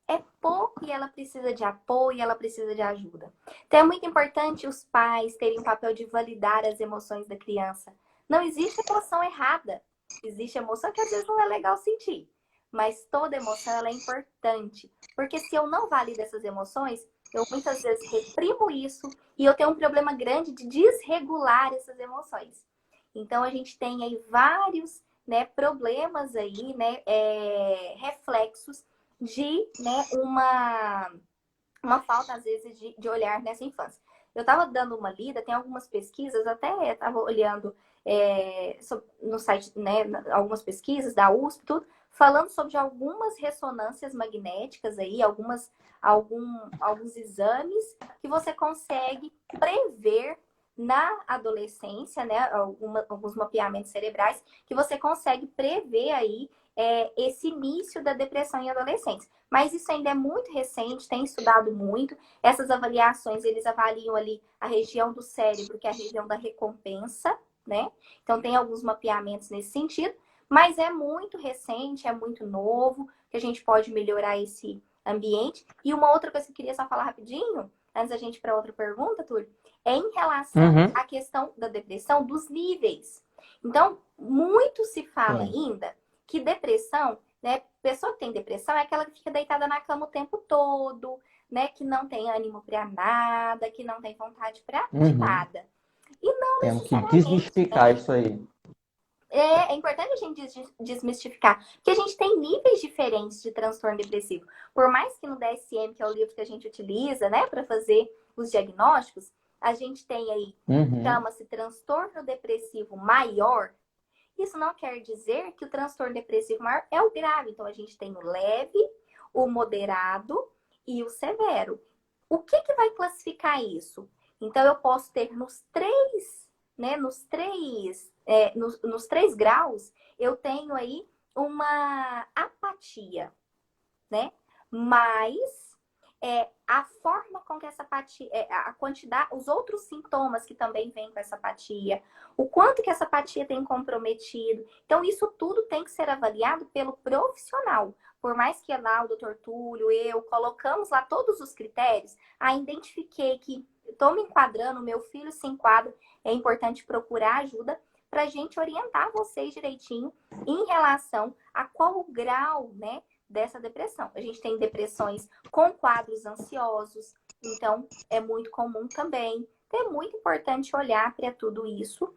é pouco e ela precisa de apoio, ela precisa de ajuda. Então, é muito importante os pais terem o papel de validar as emoções da criança. Não existe emoção errada. Existe emoção que às vezes não é legal sentir. Mas toda emoção ela é importante. Porque se eu não valido essas emoções, eu muitas vezes reprimo isso e eu tenho um problema grande de desregular essas emoções. Então, a gente tem aí vários, né, problemas aí, né, reflexos de, né, uma falta, às vezes, de olhar nessa infância. Eu estava dando uma lida, tem algumas pesquisas, até estava olhando no site, né, algumas pesquisas da USP, tudo, falando sobre algumas ressonâncias magnéticas aí, alguns exames que você consegue prever na adolescência, né, alguns mapeamentos cerebrais, que você consegue prever aí esse início da depressão em adolescentes. Mas isso ainda é muito recente, tem estudado muito. Essas avaliações, eles avaliam ali a região do cérebro, que é a região da recompensa, né? Então, tem alguns mapeamentos nesse sentido, mas é muito recente, é muito novo, que a gente pode melhorar esse ambiente. E uma outra coisa que eu queria só falar rapidinho, antes da gente ir para outra pergunta, Túlio, é em relação à questão da depressão, dos níveis. Então, muito se fala ainda que depressão, né? Pessoa que tem depressão é aquela que fica deitada na cama o tempo todo, né? Que não tem ânimo para nada, que não tem vontade para nada. E não Temos que necessariamente, desmistificar né? isso aí. É importante a gente desmistificar, porque a gente tem níveis diferentes de transtorno depressivo. Por mais que no DSM, que é o livro que a gente utiliza, né, para fazer os diagnósticos, a gente tem aí, Uhum. chama-se transtorno depressivo maior. Isso não quer dizer que o transtorno depressivo maior é o grave. Então, a gente tem o leve, o moderado e o severo. O que que vai classificar isso? Então, eu posso ter nos três, né, nos três graus, eu tenho aí uma apatia, né? Mas a forma com que essa apatia, a quantidade, os outros sintomas que também vêm com essa apatia, o quanto que essa apatia tem comprometido. Então, isso tudo tem que ser avaliado pelo profissional. Por mais que lá o doutor Túlio, eu, colocamos lá todos os critérios, identifiquei que estou me enquadrando, meu filho se enquadra, é importante procurar ajuda para a gente orientar vocês direitinho em relação a qual o grau, né, dessa depressão. A gente tem depressões com quadros ansiosos, então é muito comum também. Então, é muito importante olhar para tudo isso.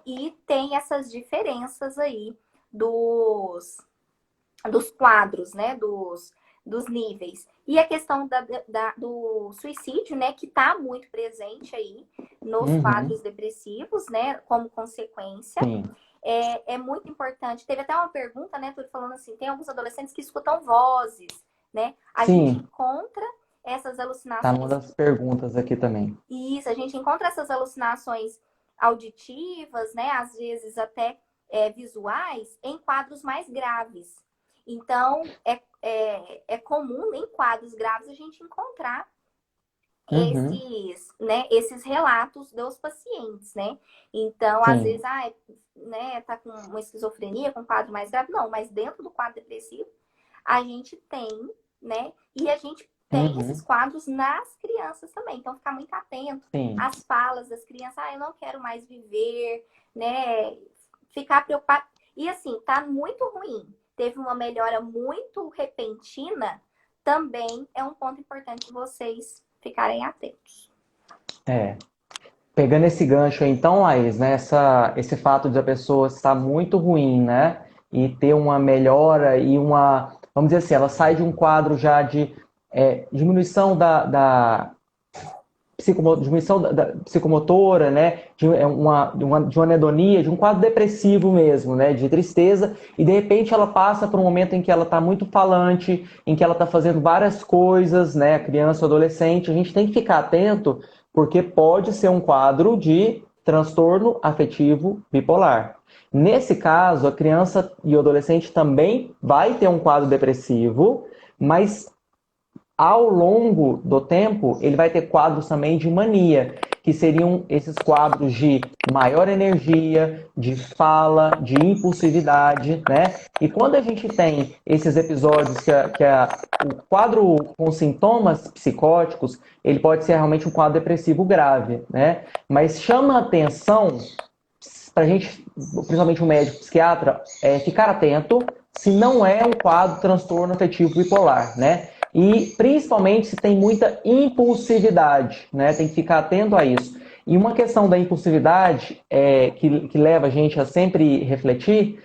E tem essas diferenças aí dos quadros, né? Dos níveis. E a questão do suicídio, né? Que está muito presente aí nos Uhum. quadros depressivos, né? Como consequência. Sim. É muito importante. Teve até uma pergunta, né? Tudo falando assim, tem alguns adolescentes que escutam vozes, né? A gente Sim, encontra essas tá numa alucinações. das perguntas aqui também. Isso, a gente encontra essas alucinações auditivas, né? Às vezes até visuais, em quadros mais graves. Então, é comum em quadros graves a gente encontrar Uhum. esses relatos dos pacientes, né? Então, às vezes, Sim. né, tá com uma esquizofrenia, com um quadro mais grave. Não, mas dentro do quadro depressivo, a gente tem, né? E a gente tem esses Uhum. quadros nas crianças também. Então, ficar muito atento Sim. às falas das crianças. Eu não quero mais viver, né? Ficar preocupado. E assim, tá muito ruim. Teve uma melhora muito repentina, também é um ponto importante vocês ficarem atentos. É. Pegando esse gancho aí, então, Laís, né, esse fato de a pessoa estar muito ruim, né, e ter uma melhora e vamos dizer assim, ela sai de um quadro já de diminuição diminuição da psicomotora, né, de uma anedonia, de um quadro depressivo mesmo, né, de tristeza, e de repente ela passa por um momento em que ela está muito falante, em que ela está fazendo várias coisas, né, criança ou adolescente, a gente tem que ficar atento, porque pode ser um quadro de transtorno afetivo bipolar. Nesse caso, a criança e o adolescente também vai ter um quadro depressivo, mas ao longo do tempo, ele vai ter quadros também de mania, que seriam esses quadros de maior energia, de fala, de impulsividade, né? E quando a gente tem esses episódios o quadro com sintomas psicóticos, ele pode ser realmente um quadro depressivo grave, né? Mas chama a atenção para a gente, principalmente o médico psiquiatra, ficar atento se não é um quadro transtorno afetivo bipolar, né? E principalmente se tem muita impulsividade, né? Tem que ficar atento a isso. E uma questão da impulsividade que leva a gente a sempre refletir,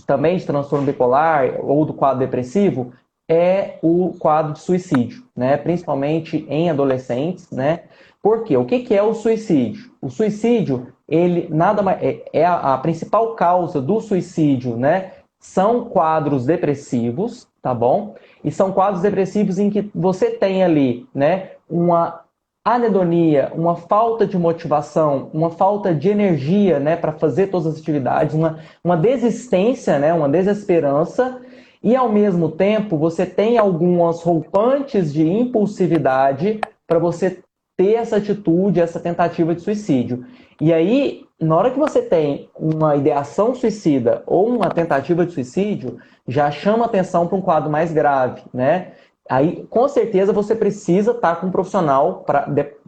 também de transtorno bipolar ou do quadro depressivo, é o quadro de suicídio, né? Principalmente em adolescentes, né? Por quê? O que é o suicídio? O suicídio, ele nada mais a principal causa do suicídio, né? São quadros depressivos, tá bom? E são quadros depressivos em que você tem ali, né, uma anedonia, uma falta de motivação, uma falta de energia, né, para fazer todas as atividades, uma desistência, né, uma desesperança, e ao mesmo tempo você tem algumas roupantes de impulsividade para você ter essa atitude, essa tentativa de suicídio. E aí, na hora que você tem uma ideação suicida ou uma tentativa de suicídio, já chama atenção para um quadro mais grave, né? Aí, com certeza, você precisa estar com um profissional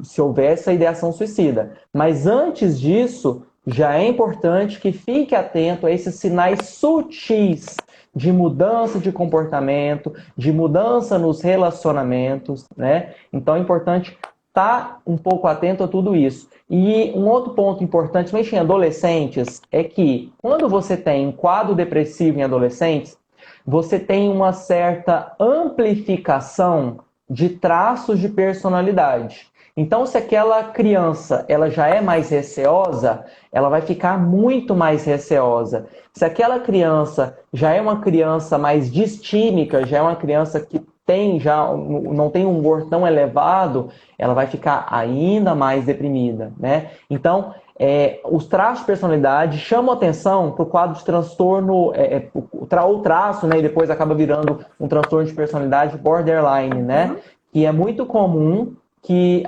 se houver essa ideação suicida. Mas antes disso, já é importante que fique atento a esses sinais sutis de mudança de comportamento, de mudança nos relacionamentos, né? Então é importante estar um pouco atento a tudo isso. E um outro ponto importante, principalmente em adolescentes, é que quando você tem um quadro depressivo em adolescentes, você tem uma certa amplificação de traços de personalidade. Então, se aquela criança ela já é mais receosa, ela vai ficar muito mais receosa. Se aquela criança já é uma criança mais distímica, já é uma criança que não tem um humor tão elevado, ela vai ficar ainda mais deprimida, né? Então, os traços de personalidade chamam atenção para o quadro de transtorno, o traço, né? E depois acaba virando um transtorno de personalidade borderline, né? Que é muito comum que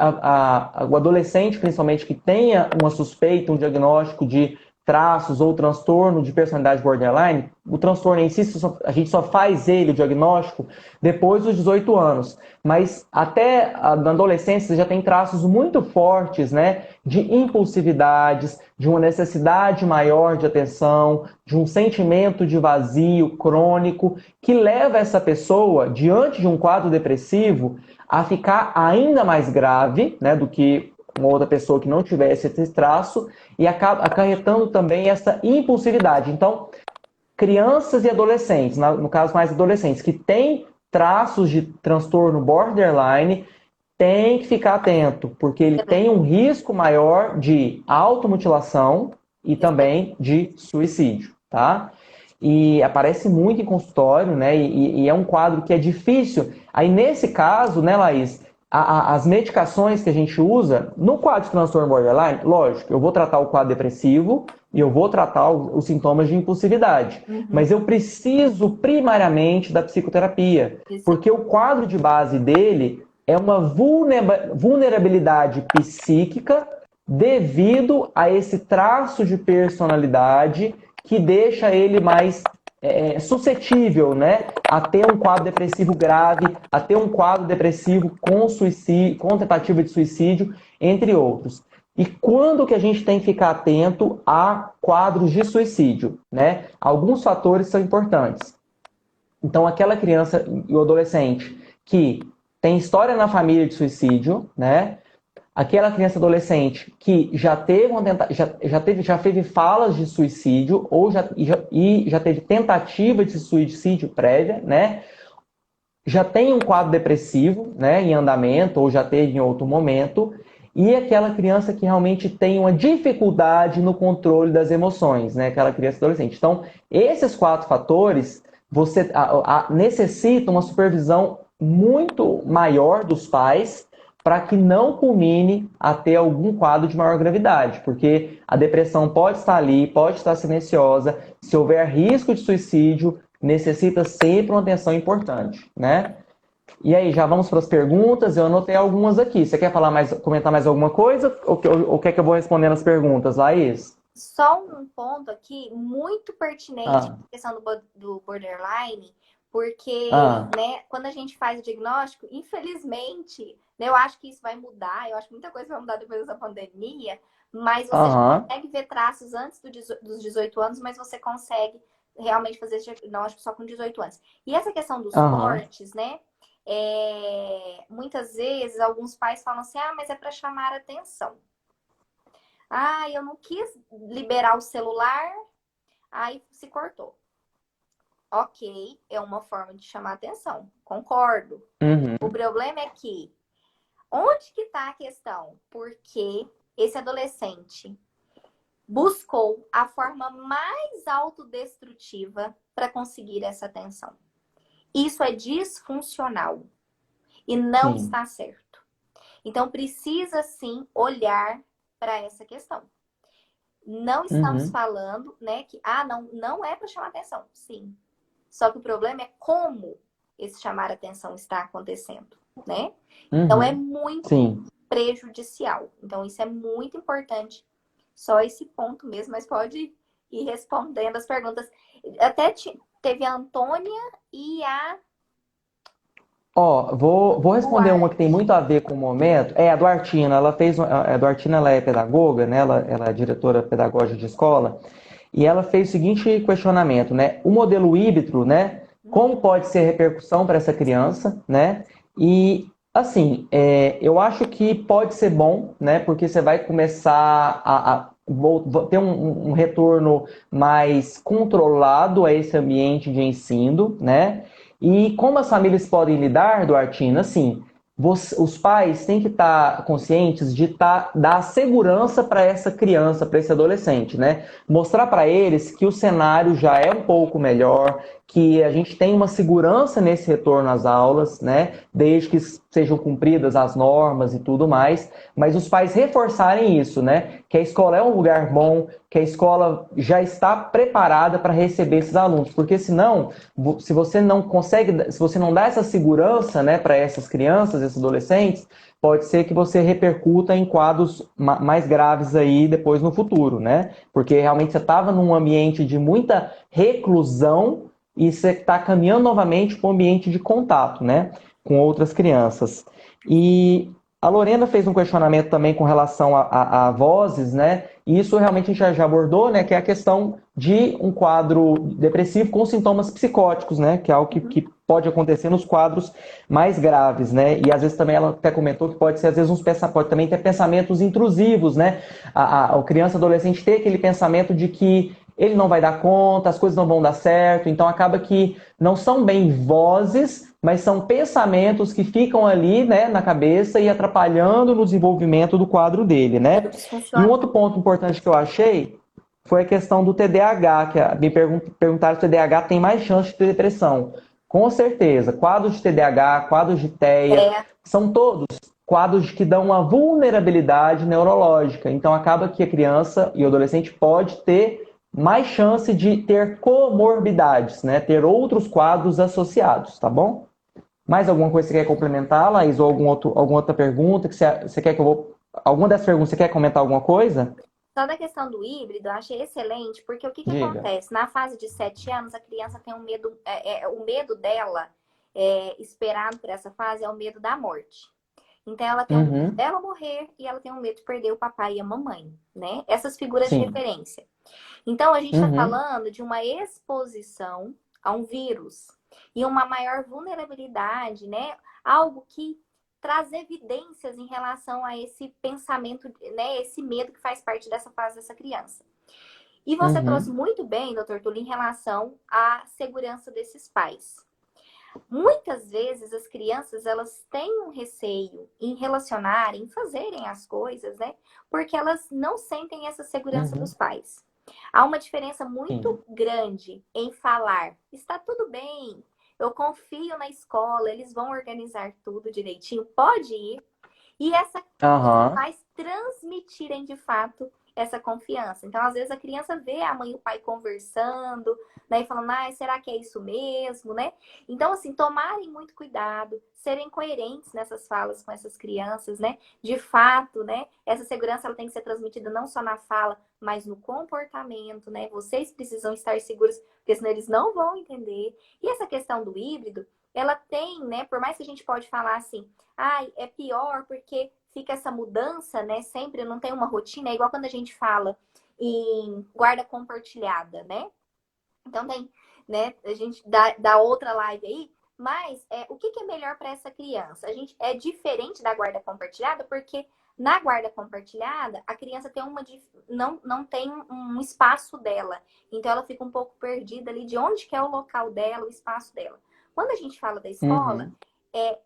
o adolescente, principalmente, que tenha uma suspeita, um diagnóstico de traços ou transtorno de personalidade borderline, o transtorno em si, a gente só faz ele, o diagnóstico, depois dos 18 anos. Mas até na adolescência já tem traços muito fortes, né, de impulsividades, de uma necessidade maior de atenção, de um sentimento de vazio crônico, que leva essa pessoa, diante de um quadro depressivo, a ficar ainda mais grave, né, do que uma outra pessoa que não tivesse esse traço, e acaba acarretando também essa impulsividade. Então, crianças e adolescentes, no caso mais adolescentes, que têm traços de transtorno borderline, tem que ficar atento, porque ele tem um risco maior de automutilação e também de suicídio, tá? E aparece muito em consultório, né? E é um quadro que é difícil. Aí, nesse caso, né, Laís, as medicações que a gente usa, no quadro de transtorno borderline, lógico, eu vou tratar o quadro depressivo e eu vou tratar os sintomas de impulsividade. Mas eu preciso primariamente da psicoterapia, porque o quadro de base dele é uma vulnerabilidade psíquica devido a esse traço de personalidade que deixa ele mais suscetível, né, a ter um quadro depressivo grave, a ter um quadro depressivo com suicídio, com tentativa de suicídio, entre outros. E quando que a gente tem que ficar atento a quadros de suicídio, né? Alguns fatores são importantes. Então, aquela criança e o adolescente que tem história na família de suicídio, né? Aquela criança e adolescente que já teve falas de suicídio ou já teve tentativa de suicídio prévia, né? Já tem um quadro depressivo, né, em andamento ou já teve em outro momento, e aquela criança que realmente tem uma dificuldade no controle das emoções, né? Aquela criança e adolescente. Então, esses 4 fatores necessitam uma supervisão muito maior dos pais para que não culmine a ter algum quadro de maior gravidade, porque a depressão pode estar ali, pode estar silenciosa, se houver risco de suicídio, necessita sempre uma atenção importante, né? E aí, já vamos para as perguntas, eu anotei algumas aqui. Você quer comentar mais alguma coisa ou quer que eu vou respondendo as perguntas, Laís? Só um ponto aqui muito pertinente na questão do borderline, porque né, quando a gente faz o diagnóstico, infelizmente, né, eu acho que isso vai mudar, eu acho que muita coisa vai mudar depois dessa pandemia, mas você consegue ver traços antes dos 18 anos, mas você consegue realmente fazer esse diagnóstico só com 18 anos. E essa questão dos cortes, né, muitas vezes alguns pais falam assim, mas é para chamar atenção. Eu não quis liberar o celular, aí se cortou. Ok, é uma forma de chamar atenção, concordo. O problema é que, onde que está a questão? Porque esse adolescente buscou a forma mais autodestrutiva para conseguir essa atenção. Isso é disfuncional e não está certo. Então, precisa sim olhar para essa questão. Não estamos falando, né, que não é para chamar atenção. Sim. Só que o problema é como esse chamar atenção está acontecendo, né? Então é muito prejudicial. Então isso é muito importante. Só esse ponto mesmo, mas pode ir respondendo as perguntas. Até teve a Antônia e a... Vou responder uma que tem muito a ver com o momento. A Duartina. A Duartina, ela é pedagoga, né? Ela é diretora pedagógica de escola. E ela fez o seguinte questionamento, né? O modelo híbrido, né? Como pode ser a repercussão para essa criança, né? E Assim, eu acho que pode ser bom, né? Porque você vai começar ter um retorno mais controlado a esse ambiente de ensino, né? E como as famílias podem lidar, Duartina, assim, os pais têm que estar conscientes de dar segurança para essa criança, para esse adolescente, né? Mostrar para eles que o cenário já é um pouco melhor, que a gente tem uma segurança nesse retorno às aulas, né? Desde que sejam cumpridas as normas e tudo mais, mas os pais reforçarem isso, né? Que a escola é um lugar bom, que a escola já está preparada para receber esses alunos, porque senão, se você não consegue, se você não dá essa segurança, né, para essas crianças, esses adolescentes, pode ser que você repercuta em quadros mais graves aí depois no futuro, né? Porque realmente você estava num ambiente de muita reclusão e você está caminhando novamente para um ambiente de contato, né, com outras crianças. E a Lorena fez um questionamento também com relação a vozes, né? E isso realmente a gente já abordou, né? Que é a questão de um quadro depressivo com sintomas psicóticos, né? Que é algo que pode acontecer nos quadros mais graves, né? E às vezes também ela até comentou que pode ser, às vezes, pode também ter pensamentos intrusivos, né? A criança, adolescente ter aquele pensamento de que ele não vai dar conta, as coisas não vão dar certo, então acaba que não são bem vozes, mas são pensamentos que ficam ali, né, na cabeça e atrapalhando no desenvolvimento do quadro dele, né? E um outro ponto importante que eu achei foi a questão do TDAH, que me perguntaram se o TDAH tem mais chance de ter depressão. Com certeza, quadros de TDAH, quadros de TEA, são todos quadros que dão uma vulnerabilidade neurológica. Então acaba que a criança e o adolescente pode ter mais chance de ter comorbidades, né? Ter outros quadros associados, tá bom? Mais alguma coisa que você quer complementar, Laís? Ou alguma outra pergunta que você quer que eu vou... Alguma dessas perguntas você quer comentar alguma coisa? Só da questão do híbrido, eu achei excelente, porque o que Diga. acontece? Na fase de 7 anos, a criança tem um medo, o medo dela, esperado por essa fase, é o medo da morte. Então, ela tem um medo Uhum. dela morrer e ela tem um medo de perder o papai e a mamãe, né? Essas figuras de Sim. referência. Então, a gente está Uhum. falando de uma exposição a um vírus e uma maior vulnerabilidade, né? Algo que traz evidências em relação a esse pensamento, né? Esse medo que faz parte dessa fase dessa criança. E você trouxe Uhum. muito bem, doutor Tulio, em relação à segurança desses pais. Muitas vezes as crianças elas têm um receio em relacionar, em fazerem as coisas, né? Porque elas não sentem essa segurança dos Uhum. pais. Há uma diferença Sim. muito grande em falar, está tudo bem, eu confio na escola, eles vão organizar tudo direitinho, pode ir. E os Aham. pais transmitirem de fato essa confiança. Então, às vezes, a criança vê a mãe e o pai conversando, né? E falando, ah, será que é isso mesmo, né? Então, assim, tomarem muito cuidado, serem coerentes nessas falas com essas crianças, né? De fato, né? Essa segurança ela tem que ser transmitida não só na fala, mas no comportamento, né? Vocês precisam estar seguros, porque senão eles não vão entender. E essa questão do híbrido, ela tem, né? Por mais que a gente pode falar assim, ai, é pior porque fica essa mudança, né? Sempre não tem uma rotina. É igual quando a gente fala em guarda compartilhada, né? Então tem, né? A gente dá outra live aí. Mas o que é melhor para essa criança? A gente é diferente da guarda compartilhada porque na guarda compartilhada a criança tem não tem um espaço dela. Então ela fica um pouco perdida ali de onde que é o local dela, o espaço dela. Quando a gente fala da escola, Uhum. é,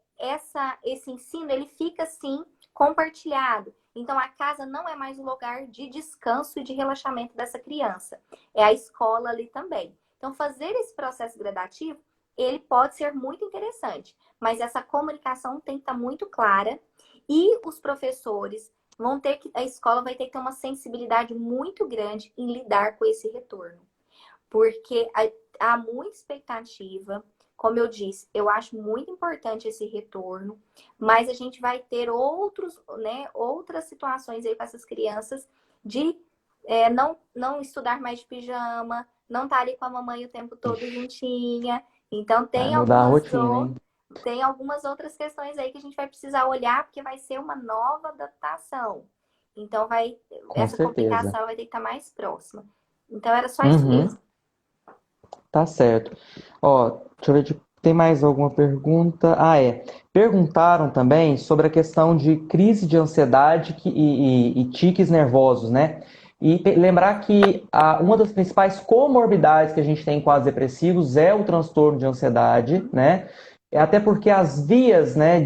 esse ensino ele fica assim compartilhado. Então a casa não é mais o lugar de descanso e de relaxamento dessa criança. É a escola ali também. Então fazer esse processo gradativo, ele pode ser muito interessante, mas essa comunicação tem que estar muito clara e os professores a escola vai ter que ter uma sensibilidade muito grande em lidar com esse retorno. Porque há muita expectativa. Como eu disse, eu acho muito importante esse retorno, mas a gente vai ter outras situações aí com essas crianças de não estudar mais de pijama, não estar ali com a mamãe o tempo todo Ixi, juntinha. Então vai mudar a rotina, hein? tem algumas outras questões aí que a gente vai precisar olhar, porque vai ser uma nova adaptação. Então Com essa certeza. complicação vai ter que estar mais próxima. Então era só isso Uhum. mesmo. Tá certo. Ó, deixa eu ver Tem mais alguma pergunta? Perguntaram também sobre a questão de crise de ansiedade e tiques nervosos, né? E lembrar que uma das principais comorbidades que a gente tem em quadros depressivos é o transtorno de ansiedade, né? Até porque as vias, né,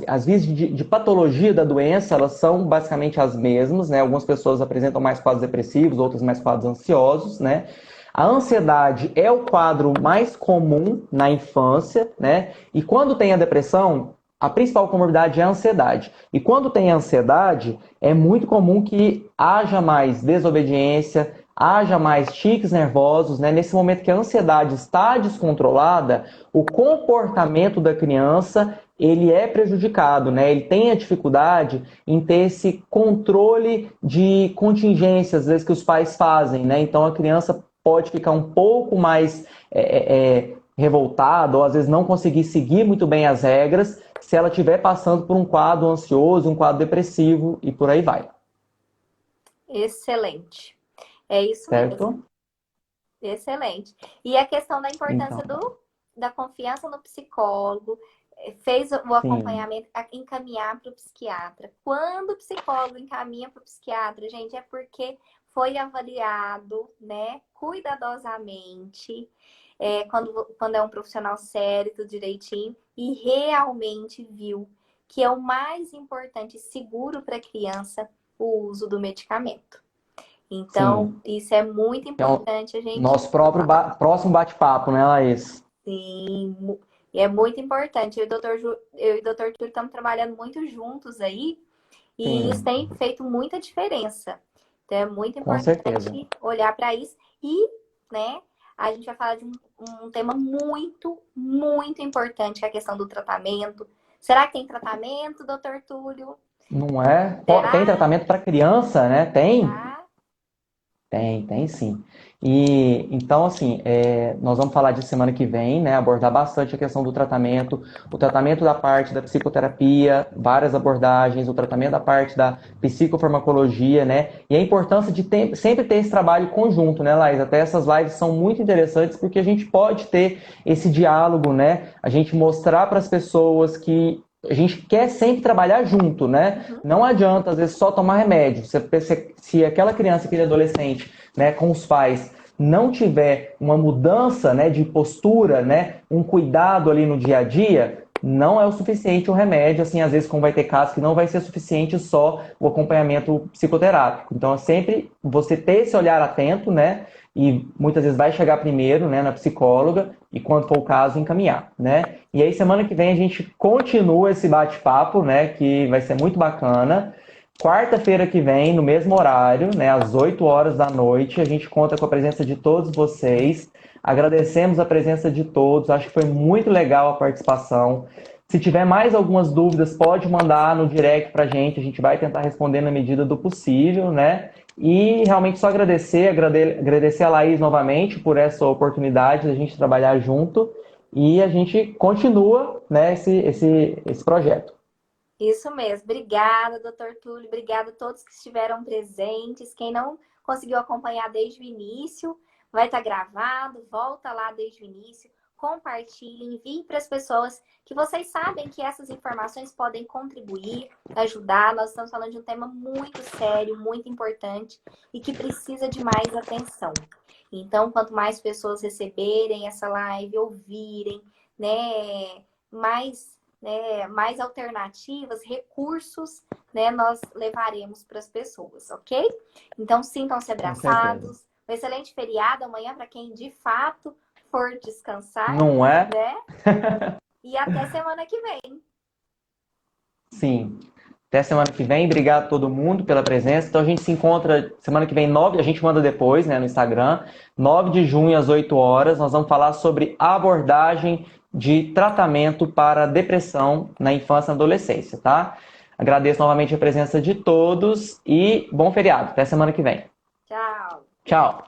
as vias de patologia da doença, elas são basicamente as mesmas, né? Algumas pessoas apresentam mais quadros depressivos, outras mais quadros ansiosos, né? A ansiedade é o quadro mais comum na infância, né? E quando tem a depressão, a principal comorbidade é a ansiedade. E quando tem a ansiedade, é muito comum que haja mais desobediência, haja mais tiques nervosos, né? Nesse momento que a ansiedade está descontrolada, o comportamento da criança ele é prejudicado, né? Ele tem a dificuldade em ter esse controle de contingências, às vezes, que os pais fazem, né? Então a criança pode ficar um pouco mais revoltada, ou às vezes não conseguir seguir muito bem as regras, se ela estiver passando por um quadro ansioso, um quadro depressivo e por aí vai. Excelente. É isso Certo? mesmo. Excelente. E a questão da importância Então, da confiança no psicólogo, fez o acompanhamento, encaminhar para o psiquiatra. Quando o psicólogo encaminha para o psiquiatra, gente, é porque foi avaliado, né, cuidadosamente, quando é um profissional sério, tudo direitinho, e realmente viu que é o mais importante e seguro para a criança o uso do medicamento. Então, isso é muito importante a gente... Nosso próximo bate-papo, né, Laís? Sim, e é muito importante. Eu e o Dr. Túlio estamos trabalhando muito juntos aí, e isso tem feito muita diferença. Então, é muito importante olhar para isso. E, né, a gente vai falar de um tema muito, muito importante, que é a questão do tratamento. Será que tem tratamento, Dr. Túlio? Não é? Será? Tem tratamento para criança, né? Tem? Tá? Tem sim. E então, assim, nós vamos falar de semana que vem, né? Abordar bastante a questão do tratamento, o tratamento da parte da psicoterapia, várias abordagens, o tratamento da parte da psicofarmacologia, né? E a importância de sempre ter esse trabalho conjunto, né, Laís? Até essas lives são muito interessantes porque a gente pode ter esse diálogo, né? A gente mostrar para as pessoas que a gente quer sempre trabalhar junto, né? Não adianta, às vezes, só tomar remédio. Se aquela criança, aquele adolescente, né, com os pais, não tiver uma mudança, né, de postura, né, um cuidado ali no dia a dia, não é o suficiente o remédio. Assim, às vezes, como vai ter casos que não vai ser suficiente só o acompanhamento psicoterápico. Então, é sempre você ter esse olhar atento, né? E muitas vezes vai chegar primeiro, né, na psicóloga, e quando for o caso, encaminhar, né? E aí, semana que vem, a gente continua esse bate-papo, né, que vai ser muito bacana. Quarta-feira que vem, no mesmo horário, né, às 8 horas da noite, a gente conta com a presença de todos vocês. Agradecemos a presença de todos, acho que foi muito legal a participação. Se tiver mais algumas dúvidas, pode mandar no direct pra gente, a gente vai tentar responder na medida do possível, né? E realmente só agradecer a Laís novamente por essa oportunidade de a gente trabalhar junto e a gente continua, né, esse projeto. Isso mesmo. Obrigada, Dr. Túlio. Obrigada a todos que estiveram presentes. Quem não conseguiu acompanhar desde o início, vai estar gravado. Volta lá desde o início. Compartilhe, envie para as pessoas que vocês sabem que essas informações podem contribuir, ajudar. Nós estamos falando de um tema muito sério, muito importante e que precisa de mais atenção. Então, quanto mais pessoas receberem essa live, ouvirem, né, mais alternativas, recursos, né, nós levaremos para as pessoas, ok? Então, sintam-se abraçados. Um excelente feriado amanhã para quem de fato for descansar. Não é? Né? E até semana que vem. Sim. Até semana que vem. Obrigado a todo mundo pela presença. Então a gente se encontra semana que vem, a gente manda depois, né, no Instagram, 9 de junho às 8 horas. Nós vamos falar sobre a abordagem de tratamento para depressão na infância e na adolescência, tá? Agradeço novamente a presença de todos e bom feriado. Até semana que vem. Tchau. Tchau.